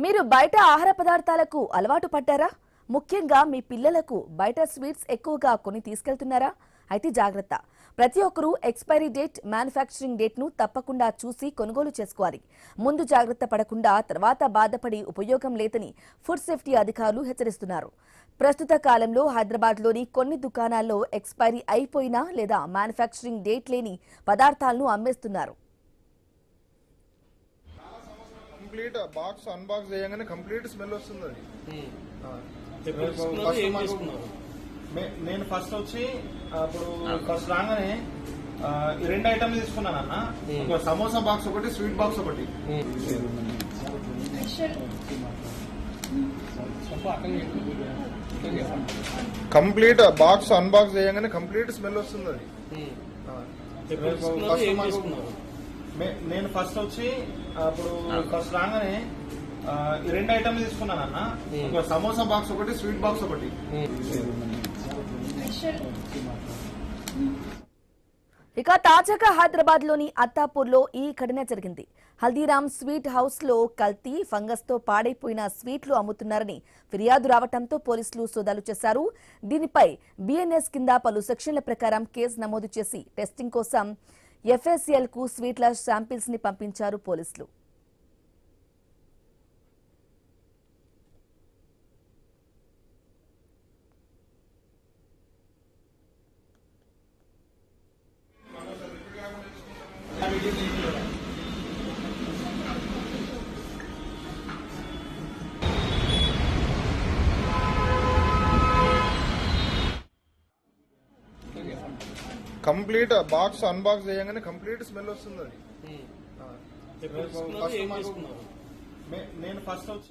మీరు బయట ఆహార పదార్థాలకు అలవాటు పడ్డారా? ముఖ్యంగా మీ పిల్లలకు బయట స్వీట్స్ ఎక్కువగా కొని తీసుకెళ్తున్నారా? అయితే జాగ్రత్త. ప్రతి ఒక్కరూ ఎక్స్పైరీ డేట్, మ్యానుఫ్యాక్చరింగ్ డేట్ను తప్పకుండా చూసి కొనుగోలు చేసుకోవాలి. ముందు జాగ్రత్త పడకుండా తర్వాత బాధపడి ఉపయోగం లేదని ఫుడ్ సేఫ్టీ అధికారులు హెచ్చరిస్తున్నారు. ప్రస్తుత కాలంలో హైదరాబాద్లోని కొన్ని దుకాణాల్లో ఎక్స్పైరీ అయిపోయిన లేదా మ్యానుఫ్యాక్చరింగ్ డేట్ లేని పదార్థాలను అమ్మేస్తున్నారు. కంప్లీట్ బాక్స్ అన్బాక్స్ చేయగానే కంప్లీట్ స్మెల్ వస్తుంది. అది నేను ఫస్ట్ వచ్చి అప్పుడు ఫస్ట్ రాగానే ఈ 2 ఐటమ్లు తీసుకున్నాను అన్న. ఒక సమోసా బాక్స్ ఒకటి, స్వీట్ బాక్స్ ఒకటి. కంప్లీట్ బాక్స్ అన్బాక్స్ చేయగానే కంప్లీట్ స్మెల్ వస్తుంది. అది నేను ఫస్ట్ వచ్చి అప్పుడు ఫస్ట్ రాగానే ఈ 2 ఐటమ్లు తీసుకున్నాను అన్న. ఒక సమోసా బాక్స్ ఒకటి, స్వీట్ బాక్స్ ఒకటి. ఇక తాజాగా హైదరాబాద్ లోని అత్తాపూర్లో ఈ ఘటన జరిగింది. హల్దీరామ్ స్వీట్ హౌస్ లో కల్తీ, ఫంగస్ తో పాడైపోయిన స్వీట్లు అమ్ముతున్నారని ఫిర్యాదు రావడంతో పోలీసులు సోదాలు చేశారు. దీనిపై బిఎన్ఎస్ కింద పలు సెక్షన్ల ప్రకారం కేసు నమోదు చేసి టెస్టింగ్ కోసం ఎఫ్ఎస్ఎల్ కు స్వీట్ల శాంపిల్స్ ని పంపించారు పోలీసులు. కంప్లీట్ బాక్స్ అన్బాక్స్ చేయగానే కంప్లీట్ స్మెల్ వస్తుంది. అది నేను ఫస్ట్ వచ్చి